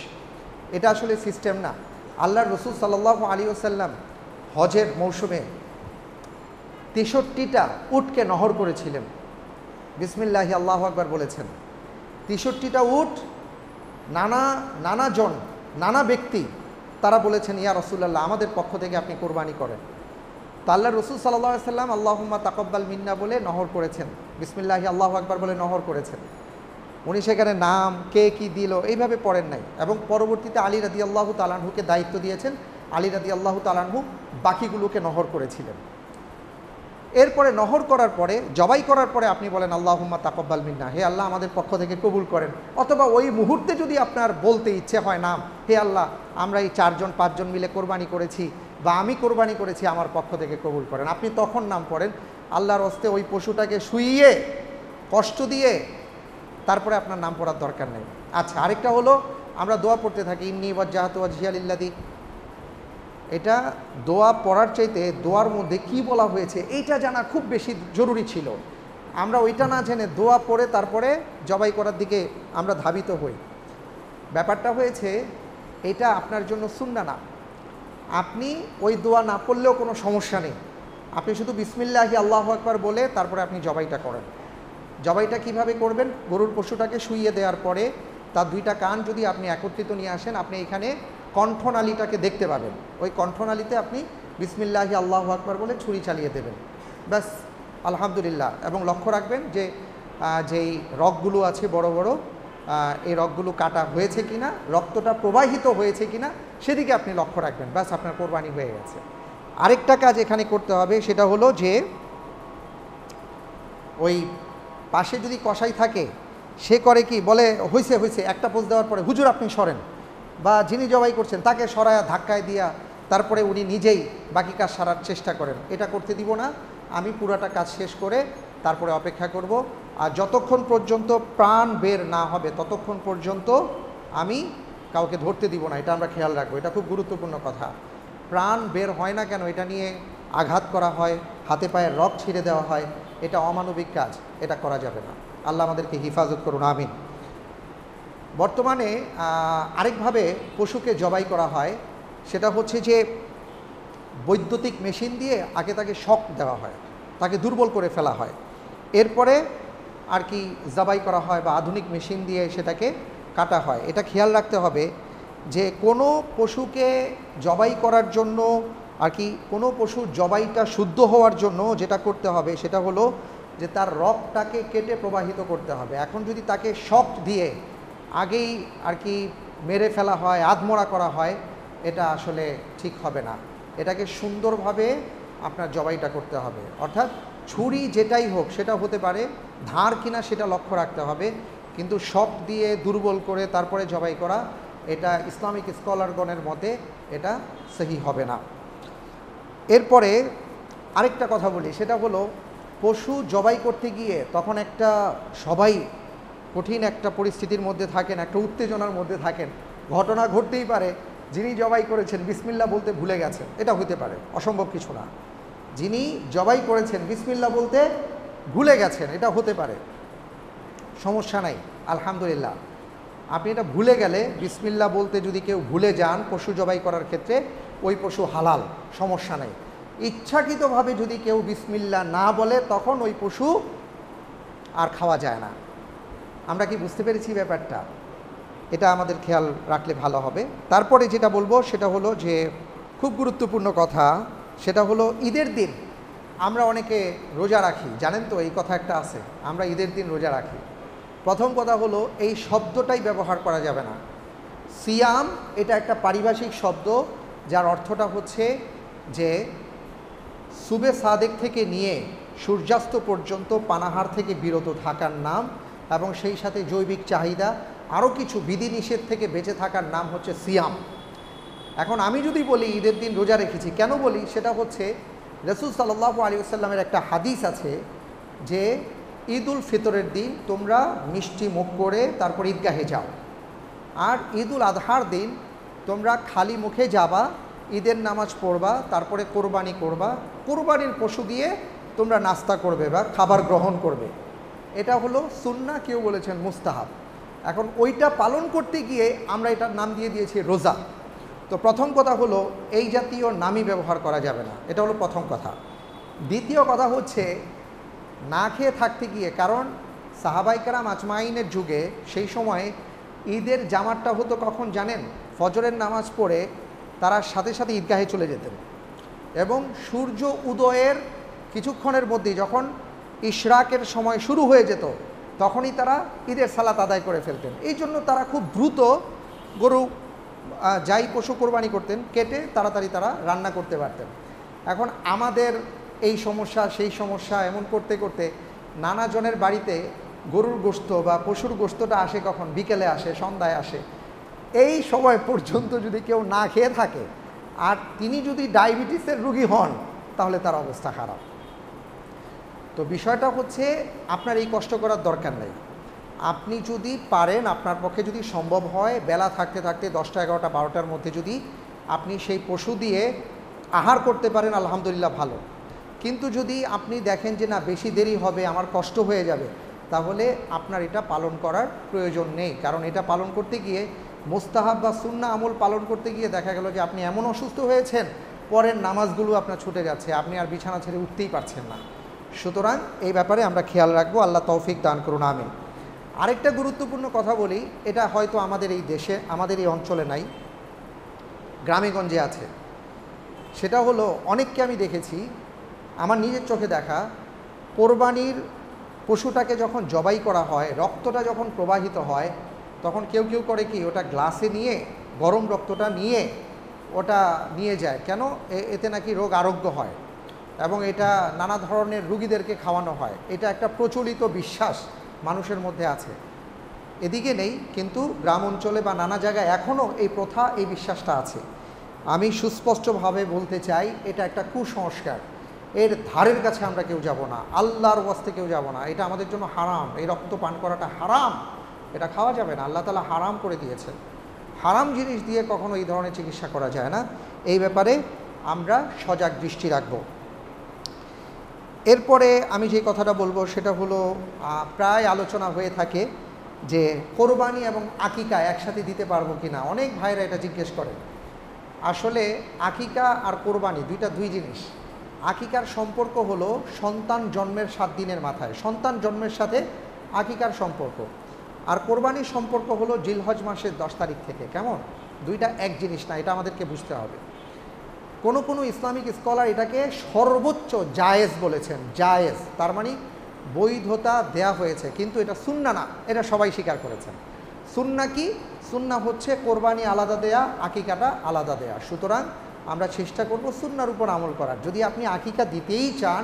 এটা আসলে সিস্টেম না। আল্লাহর রাসূল সাল্লাল্লাহু আলাইহি ওয়াসাল্লাম হজের মৌসুমে 63টা উটকে নহর করেছিলেন, বিসমিল্লাহি আল্লাহু আকবার বলেছেন। 63টা উট, নানা ব্যক্তি, তারা বলেছেন, ইয়া রাসূলুল্লাহ, আমাদের পক্ষ থেকে আপনি কোরবানি করেন। তা আল্লাহর রাসূল সাল্লাল্লাহু আলাইহি ওয়াসাল্লাম আল্লাহুম্মা তাকাব্বাল মিন্না বলে নহর করেছেন, বিসমিল্লাহি আল্লাহু আকবার বলে নহর করেছেন। উনি সেখানে নাম কে কি দিল এইভাবে পড়েন নাই, এবং পরবর্তীতে আলী রাদিয়াল্লাহু তাআলা আনহুকে দায়িত্ব দিয়েছেন। আলী রাদিয়াল্লাহু তাআলা আনহু বাকিগুলোকে নহর করেছিলেন। এরপরে নহর করার পরে, জবাই করার পরে আপনি বলেন আল্লাহুম্মা তাকাব্বাল মিন্না, হে আল্লাহ আমাদের পক্ষ থেকে কবুল করেন। অথবা ওই মুহূর্তে যদি আপনার বলতে ইচ্ছে হয় নাম, হে আল্লাহ আমরা এই 4-5 জন মিলে কোরবানি করেছি, বা আমি কোরবানি করেছি, আমার পক্ষ থেকে কবুল করেন, আপনি তখন নাম পড়েন। আল্লাহর হস্তে ওই পশুটাকে শুইয়ে কষ্ট দিয়ে তারপরে আপনার নাম পড়ার দরকার নেই। আচ্ছা, আরেকটা হলো, আমরা দোয়া পড়তে থাকি, ইন্নী ওয়াজ্জাহতু ওয়াজহিয়া লিল্লাযী। এটা দোয়া পড়ার চাইতে দোয়ার মধ্যে কি বলা হয়েছে এইটা জানা খুব বেশি জরুরি ছিল। আমরা ওইটা না জেনে দোয়া পড়ে তারপরে জবাই করার দিকে আমরা ধাবিত হই। ব্যাপারটা হয়েছে, এটা আপনার জন্য সুন্নাহ না। আপনি ওই দোয়া না পড়লেও কোনো সমস্যা নেই, আপনি শুধু বিসমিল্লাহি আল্লাহু আকবার বলে তারপরে আপনি জবাইটা করেন। জবাইটা কিভাবে করবেন? গরুর পশুটাকে শুইয়ে দেওয়ার পরে তার 2টা কান যদি আপনি একত্রিত নিয়ে আসেন, আপনি এখানে কণ্ঠনালীটাকে দেখতে পাবেন। ওই কণ্ঠনালীতে আপনি বিসমিল্লাহি আল্লাহু আকবার বলে ছুরি চালিয়ে দেবেন, ব্যাস, আলহামদুলিল্লাহ। এবং লক্ষ্য রাখবেন যে যেই রগগুলো আছে বড় বড়, এই রগগুলো কাটা হয়েছে কিনা, রক্তটা প্রবাহিত হয়েছে কিনা, সেদিকে আপনি লক্ষ্য রাখবেন, ব্যাস, আপনার কোরবানি হয়ে গেছে। আরেকটা কাজ এখানে করতে হবে, সেটা হলো যে ওই পাশে যদি কসাই থাকে, সে করে কি, বলে হইছে একটা পোজ দেওয়ার পরে হুজুর আপনি সরেন, বা যিনি জবাই করছেন তাকে সরায়া ধাক্কায় দিয়া তারপরে উনি নিজেই বাকি কাজ সারার চেষ্টা করেন। এটা করতে দিব না। আমি পুরাটা কাজ শেষ করে তারপরে অপেক্ষা করব, আর যতক্ষণ পর্যন্ত প্রাণ বের না হবে ততক্ষণ পর্যন্ত আমি কাউকে ধরতে দিব না। এটা আমরা খেয়াল রাখবো, এটা খুব গুরুত্বপূর্ণ কথা। প্রাণ বের হয় না কেন এটা নিয়ে আঘাত করা হয়, হাতে পায়ে রক ছিঁড়ে দেওয়া হয়, এটা অমানবিক কাজ, এটা করা যাবে না। আল্লাহ আমাদেরকে হিফাজত করুন, আমিন। বর্তমানে আরেকভাবে পশুকে জবাই করা হয়, সেটা হচ্ছে যে বৈদ্যুতিক মেশিন দিয়ে আগে তাকে শক দেওয়া হয়, তাকে দুর্বল করে ফেলা হয়, এরপরে আর কি জবাই করা হয় বা আধুনিক মেশিন দিয়ে সেটাকে কাটা হয়। এটা খেয়াল রাখতে হবে যে কোনো পশুকে জবাই করার জন্য আর কি কোনো পশুর জবাইটা শুদ্ধ হওয়ার জন্য যেটা করতে হবে সেটা হলো যে তার রক্তটাকে কেটে প্রবাহিত করতে হবে। এখন যদি তাকে শক দিয়ে আগেই আর কি মেরে ফেলা হয়, আধমরা করা হয়, এটা আসলে ঠিক হবে না। এটাকে সুন্দরভাবে আপনার জবাইটা করতে হবে, অর্থাৎ ছুরি যেটাই হোক, সেটা হতে পারে ধার কিনা সেটা লক্ষ্য রাখতে হবে, কিন্তু শক দিয়ে দুর্বল করে তারপরে জবাই করা, এটা ইসলামিক স্কলারগণের মতে এটা সহি হবে না। এরপরে আরেকটা কথা বলি, সেটা হলো পশু জবাই করতে গিয়ে তখন একটা সবাই কঠিন একটা পরিস্থিতির মধ্যে থাকেন, একটা উত্তেজনার মধ্যে থাকেন। ঘটনা ঘটতেই পারে যিনি জবাই করেছেন বিসমিল্লাহ বলতে ভুলে গেছেন, এটা হতে পারে, অসম্ভব কিছু না। যিনি জবাই করেছেন বিসমিল্লাহ বলতে ভুলে গেছেন, এটা হতে পারে, সমস্যা নাই, আলহামদুলিল্লাহ। আপনি এটা ভুলে গেলে, বিসমিল্লাহ বলতে যদি কেউ ভুলে যান পশু জবাই করার ক্ষেত্রে, ওই পশু হালাল, সমস্যা নেই। ইচ্ছাকৃতভাবে যদি কেউ বিসমিল্লাহ না বলে তখন ওই পশু আর খাওয়া যায় না। আমরা কি বুঝতে পেরেছি ব্যাপারটা? এটা আমাদের খেয়াল রাখলে ভালো হবে। তারপরে যেটা বলবো সেটা হলো যে খুব গুরুত্বপূর্ণ কথা, সেটা হলো ঈদের দিন আমরা অনেকে রোজা রাখি, জানেন তো এই কথা একটা আছে, আমরা ঈদের দিন রোজা রাখি। প্রথম কথা হলো এই শব্দটাই ব্যবহার করা যাবে না। সিয়াম এটা একটা পারিভাষিক শব্দ, যার অর্থটা হচ্ছে যে সুবে সাদেক থেকে নিয়ে সূর্যাস্ত পর্যন্ত পানাহার থেকে বিরত থাকার নাম, এবং সেই সাথে জৈবিক চাহিদা আরও কিছু বিধিনিষেধ থেকে বেঁচে থাকার নাম হচ্ছে সিয়াম। এখন আমি যদি বলি ঈদের দিন রোজা রেখেছি, কেন বলি? সেটা হচ্ছে রাসূল সাল্লাল্লাহু আলাইহি ওয়াসাল্লামের একটা হাদিস আছে যে ঈদ উল ফিতরের দিন তোমরা মিষ্টি মুখ করে তারপর ঈদগাহে যাও, আর ঈদ উল আজহার দিন তোমরা খালি মুখে যাবা, ঈদের নামাজ পড়বা, তারপরে কোরবানি করবা, কোরবানির পশু দিয়ে তোমরা নাস্তা করবে বা খাবার গ্রহণ করবে। এটা হলো সুন্নাহ, কেউ বলেছেন মুস্তাহাব। এখন ওইটা পালন করতে গিয়ে আমরা এটার নাম দিয়ে দিয়েছি রোজা। তো প্রথম কথা হলো এই জাতীয় নামই ব্যবহার করা যাবে না, এটা হলো প্রথম কথা। দ্বিতীয় কথা হচ্ছে না খেয়ে থাকতে গিয়ে, কারণ সাহাবায়ে কেরাম আজমাইনের যুগে সেই সময় ঈদের জামাতটা হতো কখন জানেন? ফজরের নামাজ পড়ে তারা সাথে সাথে ঈদগাহে চলে যেতেন, এবং সূর্য উদয়ের কিছুক্ষণের মধ্যেই যখন ইশরাকের সময় শুরু হয়ে যেত তখনই তারা ঈদের সালাত আদায় করে ফেলতেন। এই জন্য তারা খুব দ্রুত গরু যাই পশু কোরবানি করতেন, কেটে তাড়াতাড়ি তারা রান্না করতে পারতেন। এখন আমাদের এই সমস্যা সেই সমস্যা এমন করতে করতে নানা জনের বাড়িতে গরুর গোশত বা পশুর গোশতটা আসে কখন? বিকেলে আসে, সন্ধ্যায় আসে। এই সময় পর্যন্ত যদি কেউ না খেয়ে থাকে আর তিনি যদি ডায়াবেটিসের রোগী হন, তাহলে তার অবস্থা খারাপ। তো বিষয়টা হচ্ছে আপনার এই কষ্ট করার দরকার নেই। আপনি যদি পারেন, আপনার পক্ষে যদি সম্ভব হয়, বেলা থাকতে থাকতে 10টা 11টা 12টার মধ্যে যদি আপনি সেই পশু দিয়ে আহার করতে পারেন, আলহামদুলিল্লাহ ভালো। কিন্তু যদি আপনি দেখেন যে না বেশি দেরি হবে, আমার কষ্ট হয়ে যাবে, তাহলে আপনার এটা পালন করার প্রয়োজন নেই। কারণ এটা পালন করতে গিয়ে, মুস্তাহাব বা সুন্নাহ আমল পালন করতে গিয়ে দেখা গেল যে আপনি এমন অসুস্থ হয়েছেন, পরের নামাজগুলো আপনার ছুটে যাচ্ছে, আপনি আর বিছানা ছেড়ে উঠতেই পারছেন না। সুতরাং এই ব্যাপারে আমরা খেয়াল রাখবো, আল্লাহ তৌফিক দান করুন, আমিন। আরেকটা গুরুত্বপূর্ণ কথা বলি, এটা হয়তো আমাদের এই দেশে, আমাদের এই অঞ্চলে নাই, গ্রামেগঞ্জে আছে। সেটা হলো অনেককে আমি দেখেছি, আমার নিজের চোখে দেখা, কোরবানির পশুটাকে যখন জবাই করা হয়, রক্তটা যখন প্রবাহিত হয়, তখন কেউ কেউ করে কি, ওটা গ্লাসে নিয়ে গরম রক্তটা নিয়ে ওটা নিয়ে যায়। কেন? এতে নাকি রোগ আরোগ্য হয়, এবং এটা নানা ধরনের রুগীদেরকে খাওয়ানো হয়। এটা একটা প্রচলিত বিশ্বাস মানুষের মধ্যে আছে, এদিকে নেই, কিন্তু গ্রাম অঞ্চলে বা নানা জায়গায় এখনও এই প্রথা, এই বিশ্বাসটা আছে। আমি সুস্পষ্টভাবে বলতে চাই, এটা একটা কুসংস্কার, এর ধারের কাছে আমরা কেউ যাব না, আল্লাহর ওয়াস্তে কেউ যাব না। এটা আমাদের জন্য হারাম, এই রক্ত পান করাটা হারাম, এটা খাওয়া যাবে না, আল্লাহ তাআলা হারাম করে দিয়েছেন। হারাম জিনিস দিয়ে কখনো এই ধরনের চিকিৎসা করা যায় না। এই ব্যাপারে আমরা সজাগ দৃষ্টি রাখব। এরপরে আমি যে কথাটা বলবো সেটা হলো প্রায় আলোচনা হয়ে থাকে যে কোরবানি এবং আকিকা একসাথে দিতে পারবো কি না। অনেক ভাইরা এটা জিজ্ঞেস করেন। আসলে আকিকা আর কোরবানি দুই জিনিস। আকিকার সম্পর্ক হলো সন্তান জন্মের 7 দিনের মাথায়, সন্তান জন্মের সাথে আকিকার সম্পর্ক। আর কোরবানির সম্পর্ক হলো জিলহজ মাসের 10 তারিখ থেকে। কেমন? দুইটা এক জিনিস না, এটা আমাদেরকে বুঝতে হবে। কোনো ইসলামিক স্কলার এটাকে সর্বোচ্চ জায়েজ বলেছেন। জায়েজ তার মানে বৈধতা দেয়া হয়েছে, কিন্তু এটা সুন্নাহ না, এটা সবাই স্বীকার করেছেন। সুন্নাহ কি? সুন্নাহ হচ্ছে কোরবানি আলাদা দেয়া, আকিকাটা আলাদা দেয়া। সুতরাং আমরা চেষ্টা করব সুন্নাহর উপর আমল করার। যদি আপনি আকিকা দিতেই চান,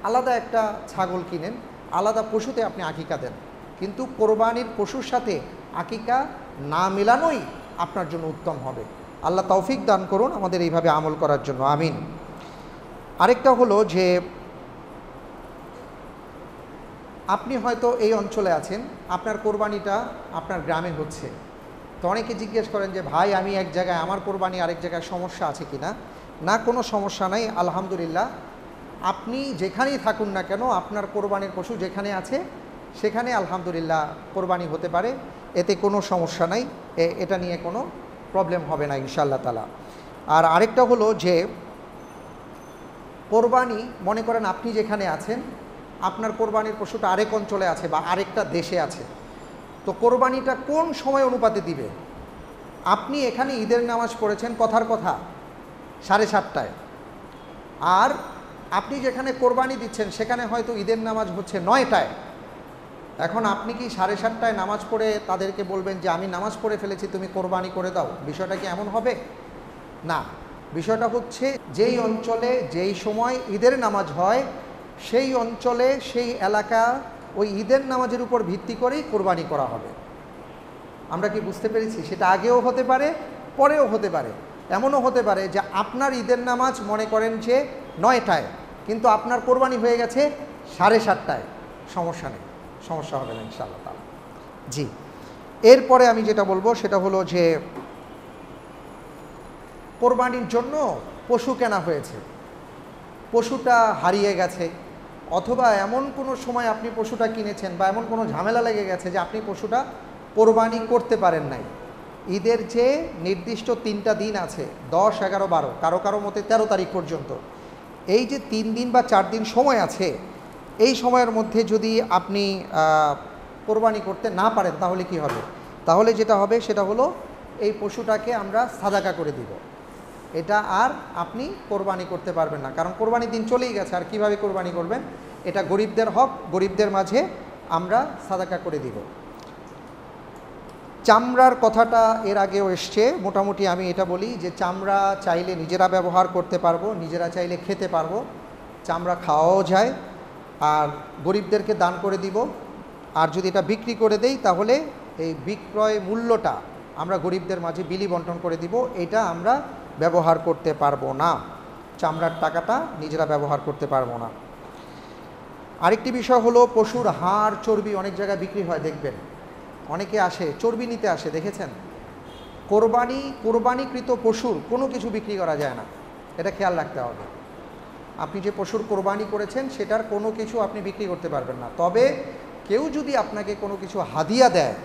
আলাদা একটা ছাগল কিনেন, আলাদা পশুতে আপনি আকিকা দেন, কিন্তু কোরবানির পশুর সাথে আকিকা না মেলানোই আপনার জন্য উত্তম হবে। আল্লাহ তৌফিক দান করুন আমাদের এইভাবে আমল করার জন্য, আমিন। আরেকটা হলো যে আপনি হয়তো এই অঞ্চলে আছেন, আপনার কোরবানিটা আপনার গ্রামে হচ্ছে। তো অনেকে জিজ্ঞেস করেন যে ভাই আমি এক জায়গায়, আমার কোরবানি আরেক জায়গায়, সমস্যা আছে কি না? না, কোনো সমস্যা নাই, আলহামদুলিল্লাহ। আপনি যেখানেই থাকুন না কেন, আপনার কোরবানির পশু যেখানে আছে সেখানে আলহামদুলিল্লাহ কোরবানি হতে পারে, এতে কোনো সমস্যা নাই, এটা নিয়ে কোনো প্রবলেম হবে না ইনশাআল্লাহ তাআলা। আর আরেকটা হলো যে কোরবানি, মনে করেন আপনি যেখানে আছেন আপনার কোরবানির পশুটা আরেক অঞ্চলে আছে বা আরেকটা দেশে আছে, তো কোরবানিটা কোন সময় অনুপাতে দিবে? আপনি এখানে ঈদের নামাজ পড়েছেন কথার কথা 7:30টায়, আর আপনি যেখানে কোরবানি দিচ্ছেন সেখানে হয়তো ঈদের নামাজ হচ্ছে 9টায়। এখন আপনি কি 7:30টায় নামাজ পড়ে তাদেরকে বলবেন যে আমি নামাজ পড়ে ফেলেছি, তুমি কোরবানি করে দাও? বিষয়টা কি এমন হবে? না। বিষয়টা হচ্ছে যেই অঞ্চলে যেই সময় ঈদের নামাজ হয় সেই অঞ্চলে সেই এলাকা ওই ঈদের নামাজের উপর ভিত্তি করেই কোরবানি করা হবে। আমরা কি বুঝতে পেরেছি? সেটা আগেও হতে পারে, পরেও হতে পারে। এমনও হতে পারে যে আপনার ঈদের নামাজ মনে করেন যে 9টায়, কিন্তু আপনার কোরবানি হয়ে গেছে 7:30টায়। সমস্যা নেই, সমস্যা হবে না ইনশাআল্লাহ তাআলা। জি, এরপরে আমি যেটা বলবো সেটা হলো যে কোরবানির জন্য পশু কেনা হয়েছে, পশুটা হারিয়ে গেছে, অথবা এমন কোনো সময় আপনি পশুটা কিনেছেন বা এমন কোনো ঝামেলা লেগে গেছে যে আপনি পশুটা কোরবানি করতে পারেন নাই। ঈদের যে নির্দিষ্ট 3টা দিন আছে, 10, 11, 12, কারো কারো মতে 13 তারিখ পর্যন্ত, এই যে 3 দিন বা 4 দিন সময় আছে, এই সময়ের মধ্যে যদি আপনি কোরবানি করতে না পারেন তাহলে কি হবে? তাহলে যেটা হবে সেটা হলো এই পশুটাকে আমরা সাদাকা করে দিব। এটা আর আপনি কোরবানি করতে পারবেন না, কারণ কোরবানির দিন চলেই গেছে। আর কিভাবে কোরবানি করবেন? এটা গরিবদের হক, গরিবদের মাঝে আমরা সাদাকা করে দিব। চামড়ার কথাটা এর আগেও এসছে। মোটামুটি আমি এটা বলি যে চামড়া চাইলে নিজেরা ব্যবহার করতে পারবো, নিজেরা চাইলে খেতে পারবো, চামড়া খাওয়াও যায়, আর গরিবদেরকে দান করে দিব। আর যদি এটা বিক্রি করে দেই তাহলে এই বিক্রয় মূল্যটা আমরা গরিবদের মাঝে বিলি বন্টন করে দিব। এটা আমরা ব্যবহার করতে পারবো না, চামড়ার টাকাটা নিজেরা ব্যবহার করতে পারবো না। আরেকটি বিষয় হলো পশুর হাড়, চর্বি অনেক জায়গায় বিক্রি হয়, দেখবেন অনেকে আসে চর্বি নিতে আসে, দেখেছেন? কোরবানিকৃত পশুর কোনো কিছু বিক্রি করা যায় না, এটা খেয়াল রাখতে হবে। আপনি যে পশুর কোরবানি করেছেন সেটার কোনো কিছু আপনি বিক্রি করতে পারবেন না। তবে কেউ যদি আপনাকে কোনো কিছু হাদিয়া দেয়,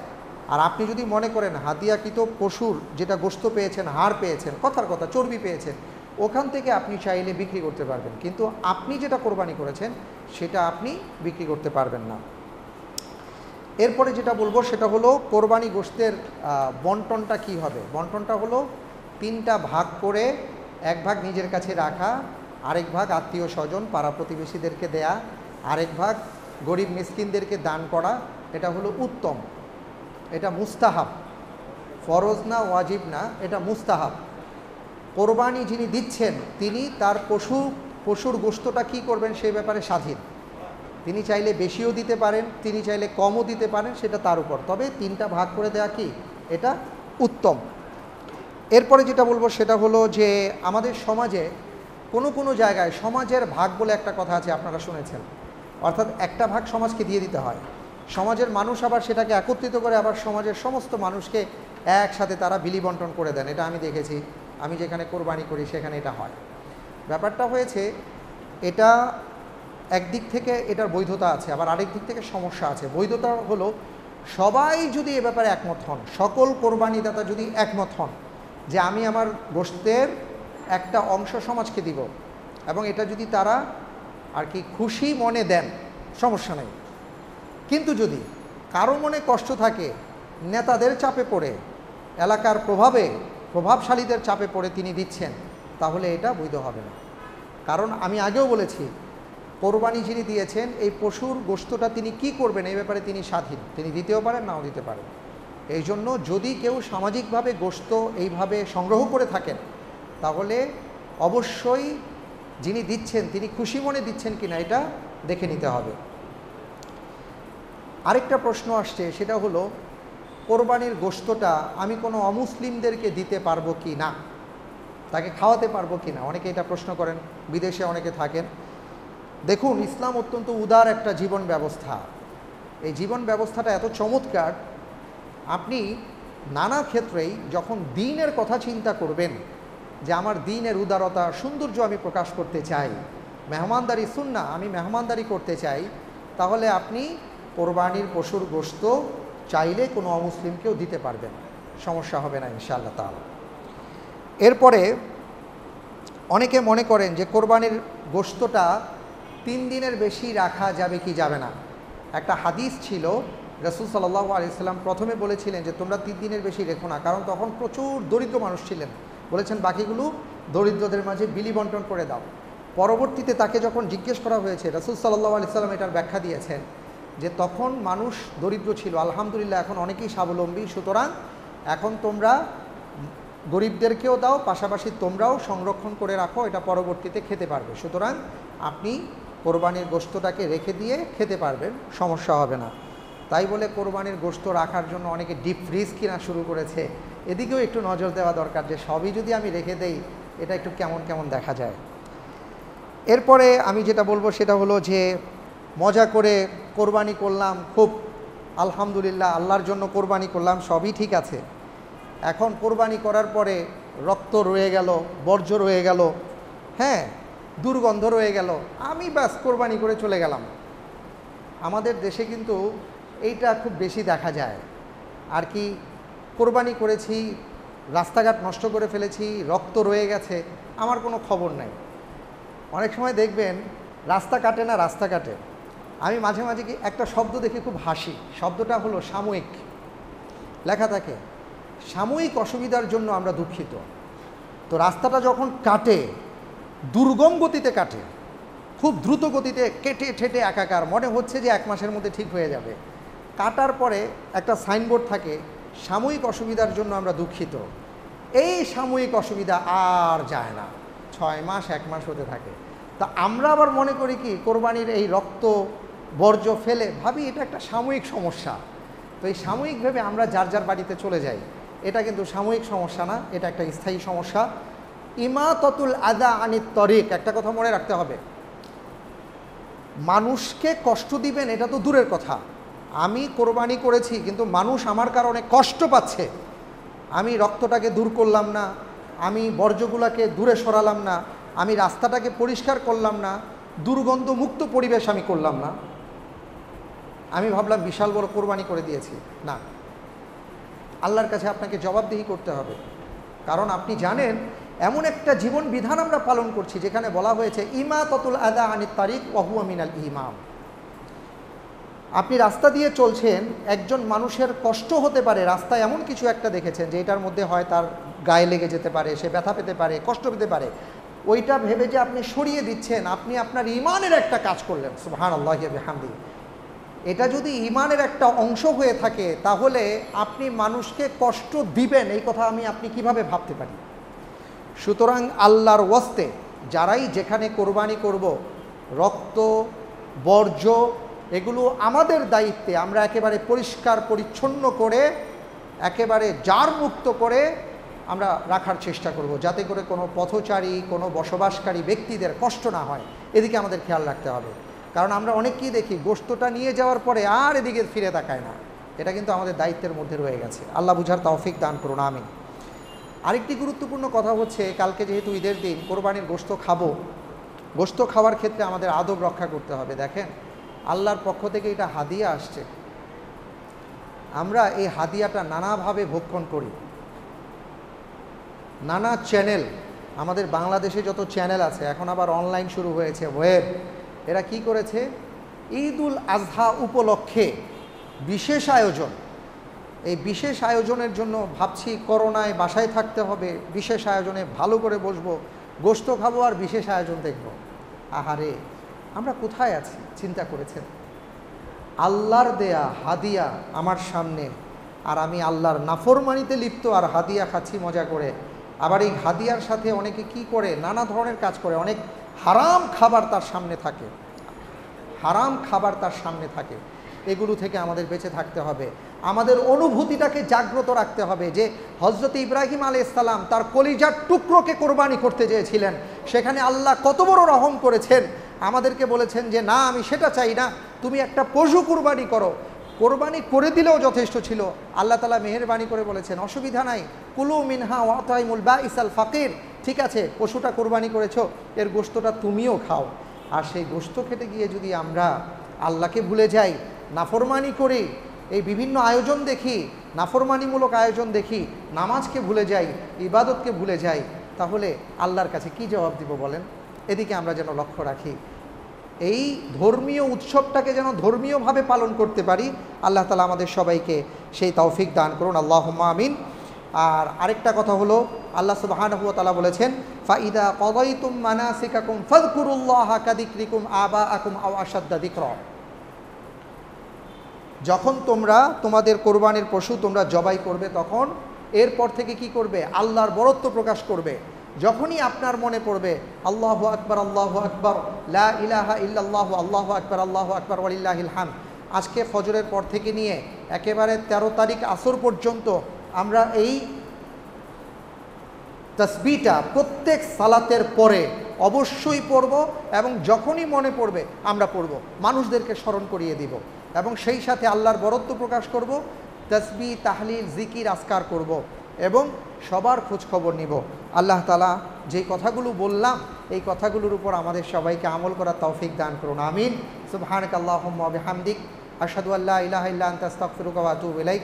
আর আপনি যদি মনে করেন হাদিয়াকৃত পশুর যেটা গোশত পেয়েছেন, হাড় পেয়েছেন, কথার কথা চর্বি পেয়েছেন, ওখান থেকে আপনি চাইলে বিক্রি করতে পারবেন, কিন্তু আপনি যেটা কোরবানি করেছেন সেটা আপনি বিক্রি করতে পারবেন না। এরপরে যেটা বলবো সেটা হলো কোরবানি গোশতের বন্টনটা কি হবে। বন্টনটা হলো 3টা ভাগ করে, 1 ভাগ নিজের কাছে রাখা, আরেক ভাগ আত্মীয় স্বজন পাড়া প্রতিবেশীদেরকে দেয়া, আরেক ভাগ গরিব মিসকিনদেরকে দান করা। এটা হলো উত্তম, এটা মুস্তাহাব, ফরজ না, ওয়াজিব না, এটা মুস্তাহাব। কোরবানি যিনি দিচ্ছেন তিনি তার পশুর গোশতটা কী করবেন সেই ব্যাপারে স্বাধীন। তিনি চাইলে বেশিও দিতে পারেন, তিনি চাইলে কমও দিতে পারেন, সেটা তার উপর। তবে 3টা ভাগ করে দেওয়া কি, এটা উত্তম। এরপরে যেটা বলবো সেটা হলো যে আমাদের সমাজে কোনো জায়গায় সমাজের ভাগ বলে একটা কথা আছে, আপনারা শুনেছেন, অর্থাৎ একটা ভাগ সমাজকে দিয়ে দিতে হয়। সমাজের মানুষ আবার সেটাকে একত্রিত করে আবার সমাজের সমস্ত মানুষকে একসাথে তারা বিলি বন্টন করে দেন। এটা আমি দেখেছি, আমি যেখানে কোরবানি করি সেখানে এটা হয়। ব্যাপারটা হয়েছে এটা একদিক থেকে এটার বৈধতা আছে, আবার আরেক দিক থেকে সমস্যা আছে। বৈধতা হলো সবাই যদি এ ব্যাপারে একমত হন, সকল কোরবানিদাতা যদি একমত হন যে আমি আমার গোশতের একটা অংশ সমাজকে দিব, এবং এটা যদি তারা আর কি খুশি মনে দেন, সমস্যা নেই। কিন্তু যদি কারো মনে কষ্ট থাকে, নেতাদের চাপে পড়ে, এলাকার প্রভাবশালীদের চাপে পড়ে তিনি দিচ্ছেন, তাহলে এটা বৈধ হবে না। কারণ আমি আগেও বলেছি, কোরবানি যিনি দিয়েছেন এই পশুর গোশতটা তিনি কি করবেন এই ব্যাপারে তিনি স্বাধীন, তিনি দিতেও পারেন নাও দিতে পারেন। এই জন্য যদি কেউ সামাজিকভাবে গোশত এইভাবে সংগ্রহ করে থাকেন, তাহলে অবশ্যই যিনি দিচ্ছেন তিনি খুশি মনে দিচ্ছেন কিনা এটা দেখে নিতে হবে। আরেকটা প্রশ্ন আসছে, সেটা হলো কোরবানির গোশতটা আমি কোনো অমুসলিমদেরকে দিতে পারবো কি না, তাকে খাওয়াতে পারবো কি না। অনেকে এটা প্রশ্ন করেন, বিদেশে অনেকে থাকেন। দেখুন, ইসলাম অত্যন্ত উদার একটা জীবন ব্যবস্থা। এই জীবন ব্যবস্থাটা এত চমৎকার, আপনি নানা ক্ষেত্রেই যখন দ্বীনের কথা চিন্তা করবেন যে আমার দ্বীনের উদারতা সৌন্দর্য আমি প্রকাশ করতে চাই, মেহমানদারি সুন্নাহ আমি মেহমানদারি করতে চাই, তাহলে আপনি কোরবানির পশুর গোশত চাইলে কোনো অমুসলিমকেও দিতে পারবেন, সমস্যা হবে না ইনশাআল্লাহ তাআলা। এরপরে অনেকে মনে করেন যে কোরবানির গোশতটা 3 দিনের বেশি রাখা যাবে কি যাবে না। একটা হাদিস ছিল, রাসূল সাল্লাল্লাহু আলাইহি সাল্লাম প্রথমে বলেছিলেন যে তোমরা 3 দিনের বেশি রেখো না, কারণ তখন প্রচুর দরিদ্র মানুষ ছিলেন। বলেছেন বাকিগুলো দরিদ্রদের মাঝে বিলি বন্টন করে দাও। পরবর্তীতে তাকে যখন জিজ্ঞেস করা হয়েছে, রাসূল সাল্লাল্লাহু আলাইহি সাল্লাম এটার ব্যাখ্যা দিয়েছেন যে তখন মানুষ দরিদ্র ছিল, আলহামদুলিল্লাহ এখন অনেকেই স্বাবলম্বী, সুতরাং এখন তোমরা গরিবদেরকেও দাও, পাশাপাশি তোমরাও সংরক্ষণ করে রাখো, এটা পরবর্তীতে খেতে পারবে। সুতরাং আপনি কোরবানির গোশতটাকে রেখে দিয়ে খেতে পারবেন, সমস্যা হবে না। তাই বলে কোরবানির গোশত রাখার জন্য অনেকে ডিপ ফ্রিজ কিনা শুরু করেছে, এদিকেও একটু নজর দেওয়া দরকার যে সবই যদি আমি রেখে দেই এটা একটু কেমন কেমন দেখা যায়। এরপরে আমি যেটা বলবো সেটা হলো যে মজা করে কোরবানি করলাম, খুব আলহামদুলিল্লাহ আল্লাহর জন্য কোরবানি করলাম, সবই ঠিক আছে। এখন কোরবানি করার পরে রক্ত রয়ে গেল, বর্জ্য রয়ে গেল, হ্যাঁ দুর্গন্ধ রয়ে গেল, আমি ব্যাস কোরবানি করে চলে গেলাম। আমাদের দেশে কিন্তু এইটা খুব বেশি দেখা যায় আর কি। কোরবানি করেছি, রাস্তাঘাট নষ্ট করে ফেলেছি, রক্ত রয়ে গেছে, আমার কোনো খবর নাই। অনেক সময় দেখবেন রাস্তা কাটে না, রাস্তা কাটে। আমি মাঝে মাঝে কি একটা শব্দ দেখে খুব হাসি, শব্দটা হলো সাময়িক, লেখা থাকে সাময়িক অসুবিধার জন্য আমরা দুঃখিত। তো রাস্তাটা যখন কাটে দুর্গম গতিতে কাটে, খুব দ্রুত গতিতে কেটে ঠেটে একাকার, মনে হচ্ছে যে 1 মাসের মধ্যে ঠিক হয়ে যাবে। কাটার পরে একটা সাইনবোর্ড থাকে সাময়িক অসুবিধার জন্য আমরা দুঃখিত। এই সাময়িক অসুবিধা আর যায় না, 6 মাস 1 মাস হতে থাকে। তা আমরা আবার মনে করি কি কোরবানির এই রক্ত বর্জ্য ফেলে ভাবি এটা একটা সাময়িক সমস্যা। তো এই সাময়িক ভেবে আমরা যার যার বাড়িতে চলে যাই, এটা কিন্তু সাময়িক সমস্যা না, এটা একটা স্থায়ী সমস্যা। ইমাতাতুল আযা আনিত তরিক, একটা কথা মনে রাখতে হবে, মানুষকে কষ্ট দিবেন এটা তো দূরের কথা, আমি কোরবানি করেছি কিন্তু মানুষ আমার কারণে কষ্ট পাচ্ছে, আমি রক্তটাকে দূর করলাম না, আমি বর্জ্যগুলোকে দূরে সরালাম না, আমি রাস্তাটাকে পরিষ্কার করলাম না, দুর্গন্ধ মুক্ত পরিবেশ আমি করলাম না, আমি ভাবলাম বিশাল বড় কোরবানি করে দিয়েছি। না, আল্লাহর কাছে আপনাকে জবাবদিহি করতে হবে। কারণ আপনি জানেন এমন একটা জীবন বিধান আমরা পালন করছি যেখানে বলা হয়েছে ইমাতাতুল আযা আনিত তারিক ওয়া হুয়া মিনাল ঈমান। আপনি রাস্তা দিয়ে চলছেন, একজন মানুষের কষ্ট হতে পারে, রাস্তায় এমন কিছু একটা দেখেছেন যে এটার মধ্যে হয় তার গায়ে লেগে যেতে পারে, সে ব্যথা পেতে পারে, কষ্ট পেতে পারে, ওইটা ভেবে যে আপনি সরিয়ে দিচ্ছেন, আপনি আপনার ঈমানের একটা কাজ করলেন। সুবহানাল্লাহি ওয়া বিহামদিহি। এটা যদি ঈমানের একটা অংশ হয়ে থাকে তাহলে আপনি মানুষকে কষ্ট দিবেন এই কথা আপনি কিভাবে ভাবতে পারি। সুতরাং আল্লাহর ওয়াস্তে যারাই যেখানে কোরবানি করব, রক্ত বর্জ্য এগুলো আমাদের দায়িত্বে আমরা একেবারে পরিষ্কার পরিচ্ছন্ন করে একেবারে জার মুক্ত করে আমরা রাখার চেষ্টা করব, যাতে করে কোনো পথচারী কোনো বসবাসকারী ব্যক্তিদের কষ্ট না হয়, এদিকে আমাদের খেয়াল রাখতে হবে। কারণ আমরা অনেককেই দেখি গোশতটা নিয়ে যাওয়ার পরে আর এদিকে ফিরে তাকায় না, এটা কিন্তু আমাদের দায়িত্বের মধ্যে রয়ে গেছে। আল্লাহ বুঝার তৌফিক দান করুন, আমিন। আরেকটি গুরুত্বপূর্ণ কথা হচ্ছে, কালকে যেহেতু ঈদের দিন, কোরবানির গোশত খাবো, গোশত খাওয়ার ক্ষেত্রে আমাদের আদব রক্ষা করতে হবে। দেখেন, আল্লাহর পক্ষ থেকে এটা হাদিয়া আসছে, আমরা এই হাদিয়াটা নানাভাবে ভক্ষণ করি। নানা চ্যানেল, আমাদের বাংলাদেশে যত চ্যানেল আছে, এখন আবার অনলাইন শুরু হয়েছে, ওয়েব, এরা কি করেছে, ঈদ উল আজহা উপলক্ষে বিশেষ আয়োজন। এই বিশেষ আয়োজনের জন্য ভাবছি করোনায় বাসায় থাকতে হবে, বিশেষ আয়োজনে ভালো করে বসবো, গোশত খাবো আর বিশেষ আয়োজন দেখব। আহারে, আমরা কোথায় আছি চিন্তা করেছেন? আল্লাহর দেয়া হাদিয়া আমার সামনে, আর আমি আল্লাহর নাফরমানিতে লিপ্ত আর হাদিয়া খাচ্ছি মজা করে। আবার এই হাদিয়ার সাথে অনেকে কি করে, নানা ধরনের কাজ করে, অনেক হারাম খাবার তার সামনে থাকে, হারাম খাবার তার সামনে থাকে। এগুলো থেকে আমাদের বেঁচে থাকতে হবে। আমাদের অনুভূতিটাকে জাগ্রত রাখতে হবে যে হযরত ইব্রাহিম আলাইহিস সালাম তার কলিজার টুকরোকে কোরবানি করতে চেয়েছিলেন, সেখানে আল্লাহ কত বড় রহম করেছেন, আমাদেরকে বলেছেন যে না, আমি সেটা চাই না, তুমি একটা পশু কোরবানি করো। কোরবানি করে দিলেও যথেষ্ট ছিল। আল্লাহ তাআলা মেহেরবানি করে বলেছেন, অসুবিধা নাই, কুলু মিনহা ওয়াতাইমুল বাইসাল ফাকির, ঠিক আছে, পশুটা কোরবানি করেছো, এর গোশতটা তুমিও খাও। আর সেই গোশত খেতে গিয়ে যদি আমরা আল্লাহকে ভুলে যাই, নাফরমানি করি, এই বিভিন্ন আয়োজন দেখি, নাফরমানিমূলক আয়োজন দেখি, নামাজকে ভুলে যাই, ইবাদতকে ভুলে যাই, তাহলে আল্লাহর কাছে কি জবাব দিব বলেন? এদিকে আমরা যেন লক্ষ্য রাখি, এই ধর্মীয় উৎসবটাকে যেন ধর্মীয়ভাবে পালন করতে পারি। আল্লাহ তাআলা আমাদের সবাইকে সেই তৌফিক দান করুন, আল্লাহুম্মা আমিন। আর আরেকটা কথা হলো, আল্লাহ সুবহানাহু ওয়া তাআলা বলেছেন, ফাইদা কাদাইতুম মানাসিকাকুম ফাযকুরুল্লাহা কাযিকরিকুম আবাআকুম আও আশাদ্দা যিকরা। যখন তোমরা তোমাদের কোরবানির পশু তোমরা জবাই করবে, তখন এরপর থেকে কি করবে, আল্লাহর বরত্ব প্রকাশ করবে। যখনই আপনার মনে পড়বে আল্লাহু আকবার, আল্লাহু আকবার, লা ইলাহা ইল্লাল্লাহু, আল্লাহু আকবার, আল্লাহু আকবার, ওয়ালিল্লাহিল হামদ। আজকে ফজরের পর থেকে নিয়ে একেবারে 13 তারিখ আসর পর্যন্ত আমরা এই তাসবিহটা প্রত্যেক সালাতের পরে অবশ্যই পড়ব, এবং যখনই মনে পড়বে আমরা পড়ব, মানুষদেরকে স্মরণ করিয়ে দিব, এবং সেই সাথে আল্লাহর বরত্ব প্রকাশ করব, তাসবিহ, তাহলিল, জিকির, আজকার করব, এবং সবার খোঁজ খবর নিব। আল্লাহ তাআলা যেই কথাগুলো বললাম, এই কথাগুলোর উপর আমাদের সবাইকে আমল করার তৌফিক দান করুন, আমিন। সুবহানাকাল্লাহুম্মা ওয়া বিহামদিক, আশহাদু আল্লা ইলাহা ইল্লা আনতা আস্তাগফিরুকা ওয়া আতুবু ইলাইক।